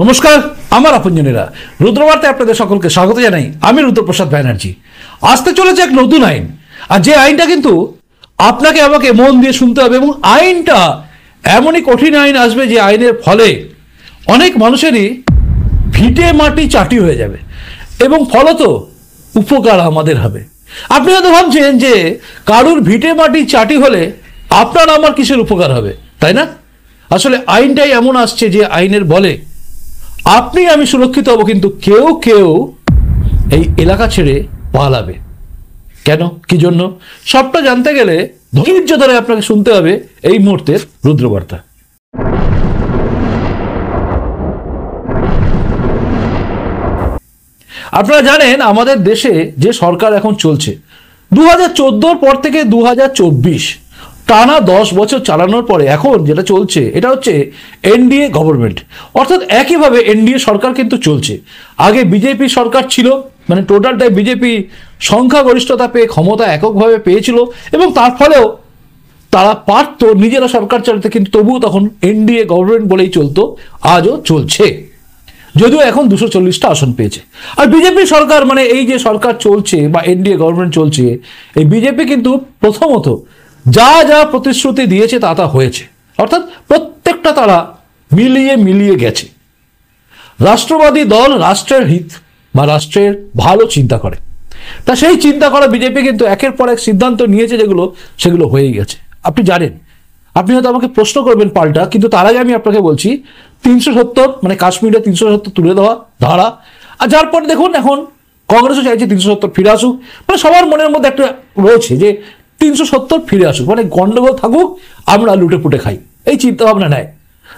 নমস্কার আমার আপনজনেরা, রুদ্রবার্তায় আপনাদের সকলকে স্বাগত জানাই। আমি রুদ্রপ্রসাদ ব্যানার্জি। আসতে চলেছে এক নতুন আইন, আর যে আইনটা কিন্তু আপনাকে আমাকে মন দিয়ে শুনতে হবে, এবং আইনটা এমনই কঠিন আইন আসবে যে আইনের ফলে অনেক মানুষেরই ভিটে মাটি চাটি হয়ে যাবে এবং ফলত উপকার আমাদের হবে। আপনি হয়তো ভাবছেন যে কারুর ভিটে মাটি চাটি হলে আপনার আমার কিসের উপকার হবে, তাই না? আসলে আইনটাই এমন আসছে যে আইনের বলে আপনি আমি সুরক্ষিত হব, কিন্তু কেউ কেউ এই এলাকা ছেড়ে পালাবে। কেন, কি জন্য, সবটা জানতে গেলে ধৈর্য ধরে আপনাকে শুনতে হবে এই মুহূর্তের রুদ্রবার্তা। আপনারা জানেন আমাদের দেশে যে সরকার এখন চলছে 2014 পর থেকে 2024 টানা 10 বছর চালানোর পরে এখন যেটা চলছে এটা হচ্ছে এনডিএ গভর্নমেন্ট, অর্থাৎ একইভাবে এনডিএ সরকার কিন্তু চলছে। আগে বিজেপি সরকার ছিল, মানে টোটালটাই বিজেপি সংখ্যাগরিষ্ঠতা পেয়ে ক্ষমতা এককভাবে পেয়েছিল এবং তার ফলেও তারা পারত নিজেরা সরকার চালাতে, কিন্তু তবুও তখন এনডিএ গভর্নমেন্ট বলেই চলতো, আজও চলছে, যদিও এখন 240টা আসন পেয়েছে। আর বিজেপি সরকার, মানে এই যে সরকার চলছে বা এনডিএ গভর্নমেন্ট চলছে, এই বিজেপি কিন্তু প্রথমত যা যা প্রতিশ্রুতি দিয়েছে তা তা হয়েছে, অর্থাৎ প্রত্যেকটা তারা মিলিয়ে মিলিয়ে গেছে। রাষ্ট্রবাদী দল রাষ্ট্রের হিত বা রাষ্ট্রের ভালো চিন্তা করে, তা সেই চিন্তা করা বিজেপি কিন্তু একের পর এক সিদ্ধান্ত নিয়েছে, যেগুলো সেগুলো হয়েই গেছে। আপনি জানেন, আপনি হয়তো আমাকে প্রশ্ন করবেন পাল্টা, কিন্তু তার আগে আমি আপনাকে বলছি 370 মানে কাশ্মীরে 370 তুলে দেওয়া ধারা, আর যার পরে দেখুন এখন কংগ্রেসও চাইছে 370 ফিরে আসুক। মানে সবার মনের মধ্যে একটা রয়েছে যে 370 ফিরে আসুক, মানে গন্ডগোল থাকুক, আমরা লুটে পুটে খাই, এই চিন্তা ভাবনা নেয়।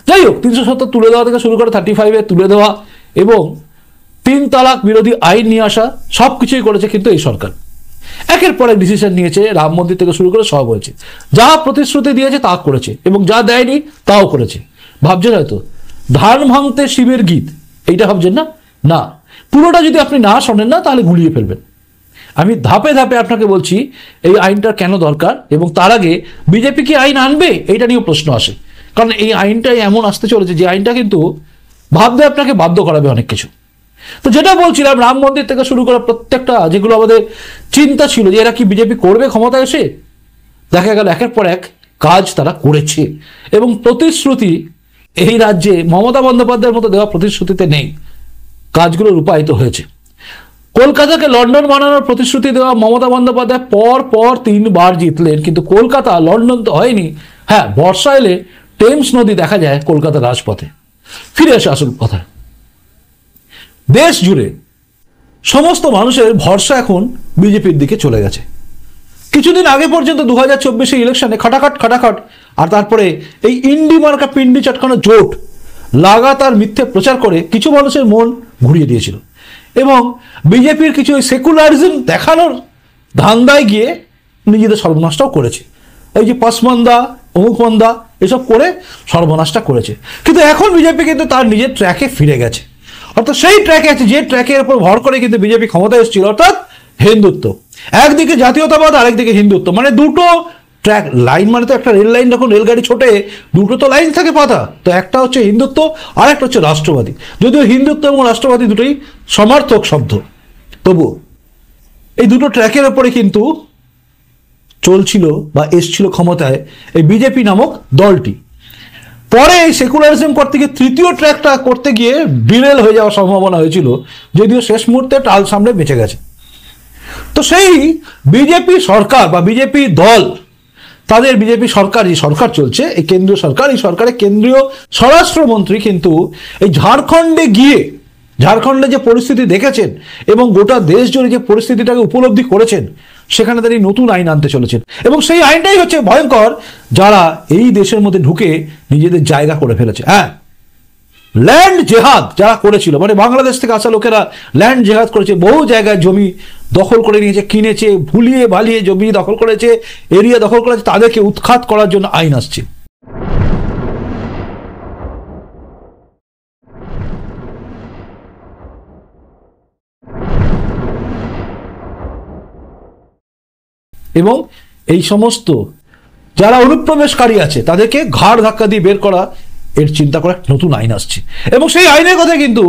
যাই হোক, 370 তুলে দেওয়া থেকে শুরু করে 35-এ তুলে দেওয়া এবং 3 তালাক বিরোধী আইন নিয়ে আসা, সব কিছুই করেছে কিন্তু এই সরকার। একের পর এক ডিসিশন নিয়েছে, রাম মন্দির থেকে শুরু করে সব হয়েছে, যা প্রতিশ্রুতি দিয়েছে তা করেছে এবং যা দেয়নি তাও করেছে। ভাবছেন হয়তো ধান ভাঙতে শিবের গীত, এইটা ভাবছেন না? না, পুরোটা যদি আপনি না শোনেন না তাহলে গুলিয়ে ফেলবেন। আমি ধাপে ধাপে আপনাকে বলছি এই আইনটা কেন দরকার, এবং তার আগে বিজেপি কি আইন আনবে এইটা নিয়েও প্রশ্ন আসে, কারণ এই আইনটাই এমন আসতে চলেছে যে আইনটা কিন্তু ভাবতে আপনাকে বাধ্য করাবে অনেক কিছু। তো যেটা বলছিলাম, রাম মন্দির থেকে শুরু করে প্রত্যেকটা যেগুলো আমাদের চিন্তা ছিল যে এরা কি বিজেপি করবে ক্ষমতায় এসে, দেখা গেল একের পর এক কাজ তারা করেছে এবং প্রতিশ্রুতি এই রাজ্যে মমতা বন্দ্যোপাধ্যায়ের মতো দেওয়া প্রতিশ্রুতিতে নেই, কাজগুলো রূপায়িত হয়েছে। কলকাতাকে লন্ডন বানানোর প্রতিশ্রুতি দেওয়া মমতা বন্দ্যোপাধ্যায় পর পর 3 বার জিতলেন, কিন্তু কলকাতা লন্ডন তো হয়নি। হ্যাঁ, বর্ষা এলে টেমস নদী দেখা যায় কলকাতার রাজপথে। ফিরে আসে আসল কথা, দেশ জুড়ে সমস্ত মানুষের ভরসা এখন বিজেপির দিকে চলে গেছে। কিছুদিন আগে পর্যন্ত 2024 ইলেকশনে খাটাখাট, আর তারপরে এই ইন্ডি মার্কা পিন্ডি চটকানো জোট লাগাতার মিথ্যে প্রচার করে কিছু মানুষের মন ঘুরিয়ে দিয়েছিল এবং বিজেপির কিছু সেকুলারিজম দেখানোর ধান্দায় গিয়ে নিজেদের সর্বনাশটাও করেছে। এই যে পাসমান্দা অমুকমান্দা এসব করে সর্বনাশটা করেছে, কিন্তু এখন বিজেপি কিন্তু তার নিজের ট্র্যাকে ফিরে গেছে, অর্থাৎ সেই ট্র্যাকে আছে যে ট্র্যাকের উপর ভর করে কিন্তু বিজেপি ক্ষমতায় এসেছিল, অর্থাৎ হিন্দুত্ব। একদিকে জাতীয়তাবাদ, আরেকদিকে হিন্দুত্ব, মানে দুটো ট্র্যাক লাইন, মানে তো একটা রেল লাইন যখন রেলগাড়ি ছোটে দুটো তো লাইন থাকে পাতা, তো একটা হচ্ছে হিন্দুত্ব আর একটা হচ্ছে রাষ্ট্রবাদী। যদিও হিন্দুত্ব এবং রাষ্ট্রবাদী দুটোই সমার্থক শব্দ, তবু এই দুটো ট্র্যাকের ওপরে কিন্তু চলছিল বা এসছিল ক্ষমতায় এই বিজেপি নামক দলটি। পরে এই সেকুলারিজম করতে গিয়ে তৃতীয় ট্র্যাকটা করতে গিয়ে বিরেল হয়ে যাওয়ার সম্ভাবনা হয়েছিল, যদিও শেষ মুহূর্তে টাল সামনে বেঁচে গেছে। তো সেই বিজেপি সরকার বা বিজেপি দল, তাদের বিজেপি সরকার, যে সরকার চলছে এই কেন্দ্রীয় সরকার, এই সরকারের কেন্দ্রীয় স্বরাষ্ট্রমন্ত্রী কিন্তু এই ঝাড়খণ্ডে গিয়ে ঝাড়খণ্ডে যে পরিস্থিতি দেখেছেন এবং গোটা দেশ জুড়ে যে পরিস্থিতিটাকে উপলব্ধি করেছেন, সেখানে তারা নতুন আইন আনতে চলেছেন এবং সেই আইনটাই হচ্ছে ভয়ঙ্কর, যারা এই দেশের মধ্যে ঢুকে নিজেদের জায়গা করে ফেলেছে। হ্যাঁ, ল্যান্ড জেহাদ যারা করেছিল, মানে বাংলাদেশ থেকে আসা লোকেরা ল্যান্ড জেহাদ করেছে, বহু জায়গায় জমি দখল করে নিয়েছে, কিনেছে, ভুলিয়ে ভালিয়ে জমি দখল করেছে, এরিয়া দখল করেছে, তাদেরকে উৎখাত করার জন্য আইন আসছে। এবং এই সমস্ত যারা অনুপ্রবেশকারী আছে তাদেরকে ঘাড় ধাক্কা দিয়ে বের করা, এর চিন্তা করে একটা নতুন আইন আসছে, এবং সেই আইনের কথা কিন্তু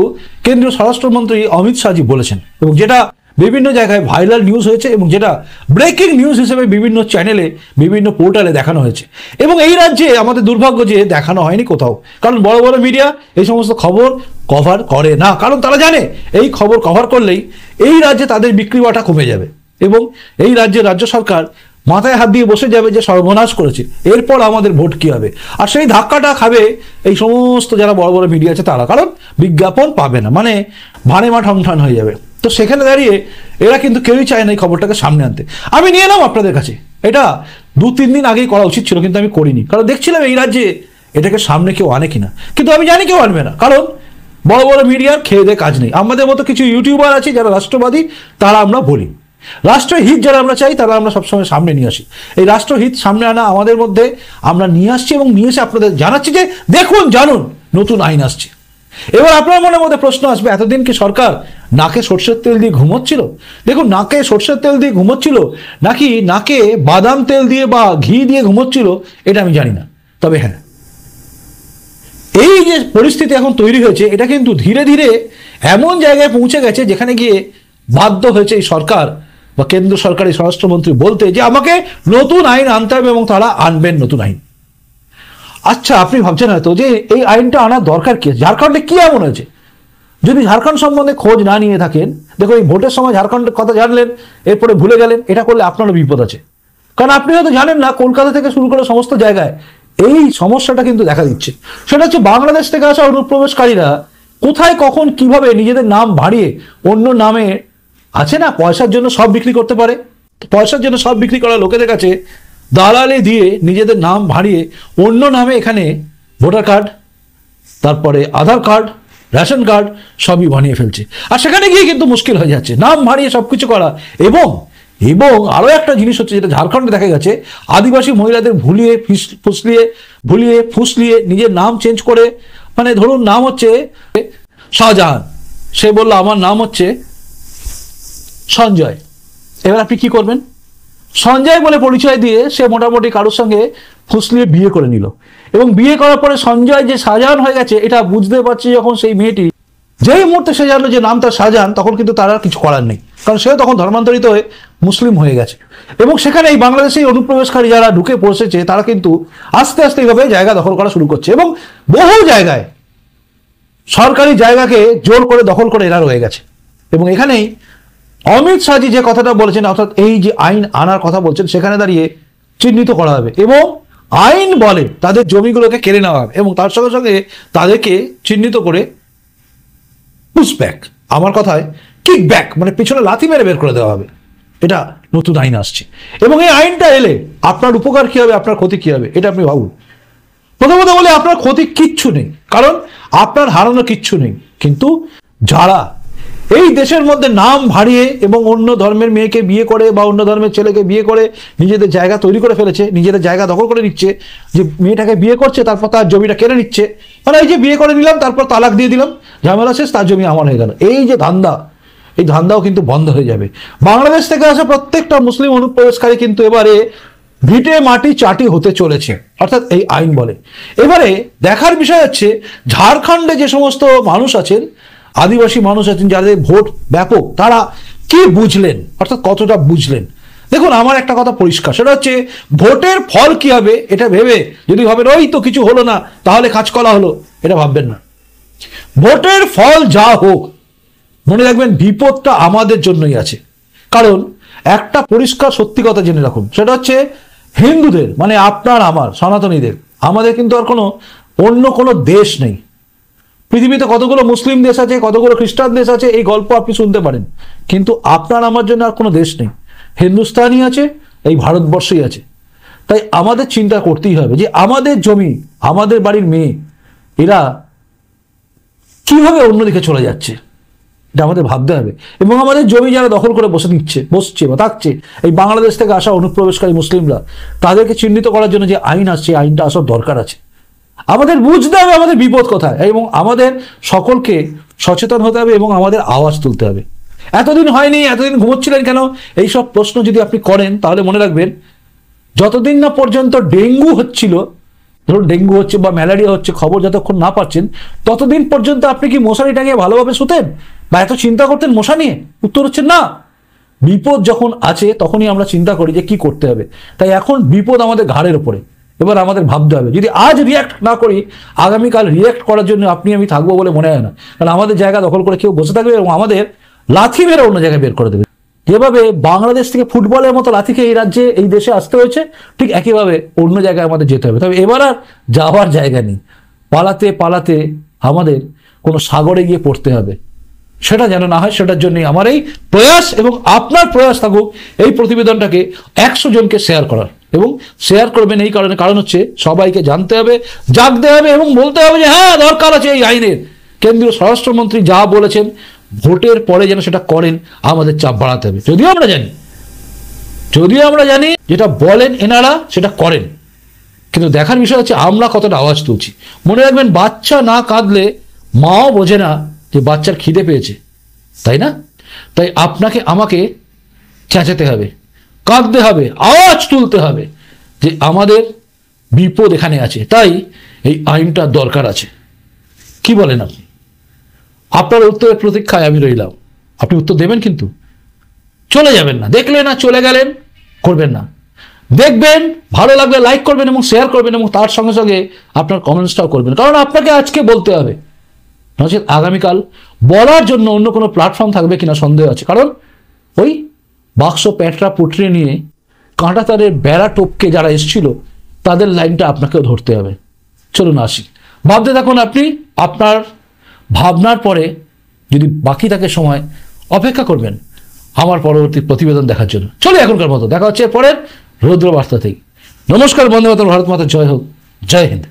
কেন্দ্রীয় স্বরাষ্ট্রমন্ত্রী অমিত শাহজি বলেছেন, এবং যেটা বিভিন্ন জায়গায় ভাইরাল নিউজ হয়েছে, এবং যেটা ব্রেকিং নিউজ হিসেবে বিভিন্ন চ্যানেলে বিভিন্ন পোর্টালে দেখানো হয়েছে। এবং এই রাজ্যে আমাদের দুর্ভাগ্য যে দেখানো হয়নি কোথাও, কারণ বড় বড় মিডিয়া এই সমস্ত খবর কভার করে না, কারণ তারা জানে এই খবর কভার করলেই এই রাজ্যে তাদের বিক্রি বাটা কমে যাবে, এবং এই রাজ্যে রাজ্য সরকার মাথায় হাত দিয়ে বসে যাবে যে সর্বনাশ করেছে, এরপর আমাদের ভোট কি হবে। আর সেই ধাক্কাটা খাবে এই সমস্ত যারা বড় বড় মিডিয়া আছে তারা, কারণ বিজ্ঞাপন পাবে না, মানে ভাড়ে মা ঠংঠান হয়ে যাবে। তো সেখানে দাঁড়িয়ে এরা কিন্তু কেউই চায় না এই খবরটাকে সামনে আনতে। আমি নিয়ে এলাম আপনাদের কাছে, এটা 2-3 দিন আগেই করা উচিত ছিল, কিন্তু আমি করিনি, কারণ দেখছিলাম এই রাজ্যে এটাকে সামনে কেউ আনে কিনা, কিন্তু আমি জানি কেউ আনবে না, কারণ বড় বড় মিডিয়ার খেয়ে দেয়ে কাজ নেই। আমাদের মতো কিছু ইউটিউবার আছে যারা রাষ্ট্রবাদী, তারা আমরা বলি, রাষ্ট্রহিত যারা আমরা চাই তারা আমরা সবসময় সামনে নিয়ে আসি। এই রাষ্ট্রহিত সামনে আনা আমাদের মধ্যে আমরা নিয়ে আসছি, এবং নিয়ে এসে আপনাদের জানাচ্ছি যে দেখুন, জানুন, নতুন আইন আসছে। এবার আপনার মনের মধ্যে প্রশ্ন আসবে, এতদিন কি সরকার নাকে সর্ষের তেল দিয়ে ঘুমোচ্ছিল? দেখুন, নাকে সর্ষের তেল দিয়ে ঘুমোচ্ছিল নাকি নাকে বাদাম তেল দিয়ে বা ঘি দিয়ে ঘুমোচ্ছিল এটা আমি জানি না, তবে হ্যাঁ, এই যে পরিস্থিতি এখন তৈরি হয়েছে এটা কিন্তু ধীরে ধীরে এমন জায়গায় পৌঁছে গেছে যেখানে গিয়ে বাধ্য হয়েছে এই সরকার বা কেন্দ্র সরকারি স্বরাষ্ট্রমন্ত্রী বলতে যে আমাকে নতুন আইন আনতে হবে, এবং তারা আনবেন নতুন আইন। আচ্ছা, আপনি ভাবছেন হয়তো যে এই আইনটা আনার দরকার কি? ঝাড়খণ্ডে কি এমন হয়েছে? যদি ঝাড়খণ্ড সম্বন্ধে খোঁজ না নিয়ে থাকেন, দেখো এই ভোটের সময় ঝাড়খণ্ডের কথা জানলেন, এরপরে ভুলে গেলেন, এটা করলে আপনারও বিপদ আছে। কারণ আপনি হয়তো জানেন না, কলকাতা থেকে শুরু করে সমস্ত জায়গায় এই সমস্যাটা কিন্তু দেখা দিচ্ছে। সেটা হচ্ছে বাংলাদেশ থেকে আসা অনুপ্রবেশকারীরা কোথায় কখন কিভাবে নিজেদের নাম বাড়িয়ে অন্য নামে, আছে না পয়সার জন্য সব বিক্রি করতে পারে, পয়সার জন্য সব বিক্রি করা লোকেদের কাছে দালালি দিয়ে নিজেদের নাম ভাড়িয়ে অন্য নামে এখানে ভোটার কার্ড, তারপরে আধার কার্ড, রেশন কার্ড সবই বানিয়ে ফেলছে। আর সেখানে গিয়ে কিন্তু মুশকিল হয়ে যাচ্ছে নাম ভাড়িয়ে সবকিছু করা। এবং এবং আরো একটা জিনিস হচ্ছে যেটা ঝাড়খণ্ডে দেখা গেছে, আদিবাসী মহিলাদের ভুলিয়ে ফুসলিয়ে নিজের নাম চেঞ্জ করে, মানে ধরুন নাম হচ্ছে শাহজাহান, সে বলল আমার নাম হচ্ছে সঞ্জয়, এবার আপনি কি করবেন? সঞ্জয় বলে পরিচয় দিয়ে সে মোটামুটি কারোর সঙ্গে ফুসলিয়ে বিয়ে করে নিল, এবং বিয়ে করার পরে সঞ্জয় যে শাহজাহান হয়ে গেছে এটা বুঝতে পারছি যখন সেই মেয়েটি যেই মুহূর্তে সে জানলো যে নাম তার শাহজাহান, তখন কিন্তু তার আর কিছু করার নেই, কারণ সেও তখন ধর্মান্তরিত হয়ে মুসলিম হয়ে গেছে। এবং সেখানে এই বাংলাদেশি অনুপ্রবেশকারী যারা ঢুকে পৌঁছেছে তারা কিন্তু আস্তে আস্তে এইভাবে জায়গা দখল করা শুরু করছে, এবং বহু জায়গায় সরকারি জায়গাকে জোর করে দখল করে এরা রয়ে গেছে। এবং এখানেই অমিত শাহজি যে কথাটা বলেছেন, অর্থাৎ এই যে আইন আনার কথা বলছেন, সেখানে দাঁড়িয়ে চিহ্নিত করা হবে, এবং আইন বলে তাদের জমিগুলোকে কেড়ে নেওয়া হবে, এবং তার সঙ্গে সঙ্গে তাদেরকে চিহ্নিত করে পুশব্যাক, আমার কথায় কিকব্যাক, মানে পিছনে লাথি মেরে বের করে দেওয়া হবে। এটা নতুন আইন আসছে, এবং এই আইনটা এলে আপনার উপকার কি হবে, আপনার ক্ষতি কি হবে, এটা আপনি ভাবুন। প্রথমত বলে আপনার ক্ষতি কিচ্ছু নেই, কারণ আপনার হারানো কিচ্ছু নেই, কিন্তু যারা এই দেশের মধ্যে নাম ভাড়িয়ে এবং অন্য ধর্মের মেয়েকে বিয়ে করে বা অন্য ধর্মের ছেলেকে বিয়ে করে নিজেদের জায়গা তৈরি করে ফেলেছে, নিজেদের জায়গা দখল করে নিচ্ছে, যে মেয়েটাকে বিয়ে করছে তারপর তার জমিটা কেড়ে নিচ্ছে, মানে এই যে বিয়ে করে নিলাম তারপর তালাক দিয়ে দিলাম, ঝামেলা শেষ, তার জমি আমার হয়ে গেল, এই যে ধান্দা, এই ধান্দাও কিন্তু বন্ধ হয়ে যাবে। বাংলাদেশ থেকে আসা প্রত্যেকটা মুসলিম অনুপ্রবেশকারী কিন্তু এবারে ভিটে মাটি চাটি হতে চলেছে, অর্থাৎ এই আইন বলে। এবারে দেখার বিষয় হচ্ছে ঝাড়খণ্ডে যে সমস্ত মানুষ আছেন, আদিবাসী মানুষ আছেন যাদের ভোট ব্যাপক, তারা কি বুঝলেন, অর্থাৎ কতটা বুঝলেন। দেখুন, আমার একটা কথা পরিষ্কার, সেটা হচ্ছে ভোটের ফল কি হবে এটা ভেবে যদি ভাবেন ওই তো কিছু হলো না তাহলে কাঁচকলা হলো, এটা ভাববেন না। ভোটের ফল যা হোক, মনে রাখবেন বিপদটা আমাদের জন্যই আছে। কারণ একটা পরিষ্কার সত্যি কথা জেনে রাখুন, সেটা হচ্ছে হিন্দুদের, মানে আপনার আমার সনাতনীদের, আমাদের কিন্তু আর অন্য কোনো দেশ নেই। পৃথিবীতে কতগুলো মুসলিম দেশ আছে, কতগুলো খ্রিস্টান দেশ আছে, এই গল্প আপনি শুনতে পারেন, কিন্তু আপনার আমার জন্য আর কোনো দেশ নেই। হিন্দুস্তানই আছে, এই ভারতবর্ষই আছে। তাই আমাদের চিন্তা করতেই হবে যে আমাদের জমি, আমাদের বাড়ির মেয়ে, এরা কিভাবে অন্যদিকে চলে যাচ্ছে, এটা আমাদের ভাবতে হবে। এবং আমাদের জমি যারা দখল করে বসছে বা থাকছে, এই বাংলাদেশ থেকে আসা অনুপ্রবেশকারী মুসলিমরা, তাদেরকে চিহ্নিত করার জন্য যে আইন আসছে, আইনটা আসার দরকার আছে। আমাদের বুঝতে হবে আমাদের বিপদ কোথায়, এবং আমাদের সকলকে সচেতন হতে হবে এবং আমাদের আওয়াজ তুলতে হবে। এতদিন হয়নি, এতদিন ঘুমোচ্ছিলেন কেন, এইসব প্রশ্ন যদি আপনি করেন তাহলে মনে রাখবেন, যতদিন না পর্যন্ত ডেঙ্গু হচ্ছিল ধরুন ডেঙ্গু হচ্ছে বা ম্যালেরিয়া হচ্ছে, খবর যতক্ষণ না পাচ্ছেন ততদিন পর্যন্ত আপনি কি মশারি টাঙিয়ে ভালোভাবে শুতেন বা এত চিন্তা করতেন মশা নিয়ে? উত্তর হচ্ছে না। বিপদ যখন আছে তখনই আমরা চিন্তা করি যে কি করতে হবে। তাই এখন বিপদ আমাদের ঘাড়ের ওপরে, এবার আমাদের ভাবতে হবে। যদি আজ রিয়াক্ট না করি, আগামীকাল রিয়াক্ট করার জন্য আপনি আমি থাকবো বলে মনে হয় না। কারণ আমাদের জায়গা দখল করে কেউ বসে থাকবে এবং আমাদের লাথি মেরে অন্য জায়গায় বের করে দেবে। যেভাবে বাংলাদেশ থেকে ফুটবলের মতো লাথিকে এই রাজ্যে এই দেশে আসতে হয়েছে, ঠিক একইভাবে অন্য জায়গায় আমাদের যেতে হবে। তবে এবার আর যাওয়ার জায়গা নেই। পালাতে পালাতে আমাদের কোনো সাগরে গিয়ে পড়তে হবে, সেটা যেন না হয়। সেটার জন্যই আমার এই প্রয়াস এবং আপনার প্রয়াস থাকুক এই প্রতিবেদনটাকে 100 জনকে শেয়ার করার। এবং শেয়ার করবেন এই কারণে, কারণ হচ্ছে সবাইকে জানতে হবে, জাগতে হবে এবং বলতে হবে যে হ্যাঁ দরকার আছে এই আইনের। কেন্দ্রীয় স্বরাষ্ট্রমন্ত্রী যা বলেছেন ভোটের পরে যেন সেটা করেন, আমাদের চাপ বাড়াতে হবে। যদিও আমরা জানি যেটা বলেন এনারা সেটা করেন, কিন্তু দেখার বিষয় হচ্ছে আমরা কতটা আওয়াজ তুলছি। মনে রাখবেন, বাচ্চা না কাঁদলে মাও বোঝে না যে বাচ্চার খিদে পেয়েছে, তাই না? তাই আপনাকে আমাকে চেঁচাতে হবে, কাঁদতে হবে, আওয়াজ তুলতে হবে যে আমাদের বিপদ এখানে আছে, তাই এই আইনটা দরকার আছে। কি বলেন আপনি? আপনার উত্তরের প্রতীক্ষায় আমি রইলাম। আপনি উত্তর দেবেন, কিন্তু চলে যাবেন না। দেখলেন না, চলে গেলেন, করবেন না। দেখবেন, ভালো লাগলে লাইক করবেন এবং শেয়ার করবেন এবং তার সঙ্গে সঙ্গে আপনার কমেন্টসটাও করবেন, কারণ আপনাকে আজকে বলতে হবে, নচেত আগামীকাল বলার জন্য অন্য কোনো প্ল্যাটফর্ম থাকবে কিনা সন্দেহ আছে। কারণ ওই বাক্স প্যাঁটরা পুটরে নিয়ে কাঁটা তারের বেড়া টপকে যারা এসেছিল তাদের লাইনটা আপনাকেও ধরতে হবে। চলুন আসি, ভাবতে থাকুন আপনি। আপনার ভাবনার পরে যদি বাকি থাকে সময়, অপেক্ষা করবেন আমার পরবর্তী প্রতিবেদন দেখার জন্য। চলো এখনকার মতো দেখা হচ্ছে পরের রৌদ্র বার্তাতেই। নমস্কার, বন্দে মাতরম, ভারত মাতা জয় হোক, জয় হিন্দ।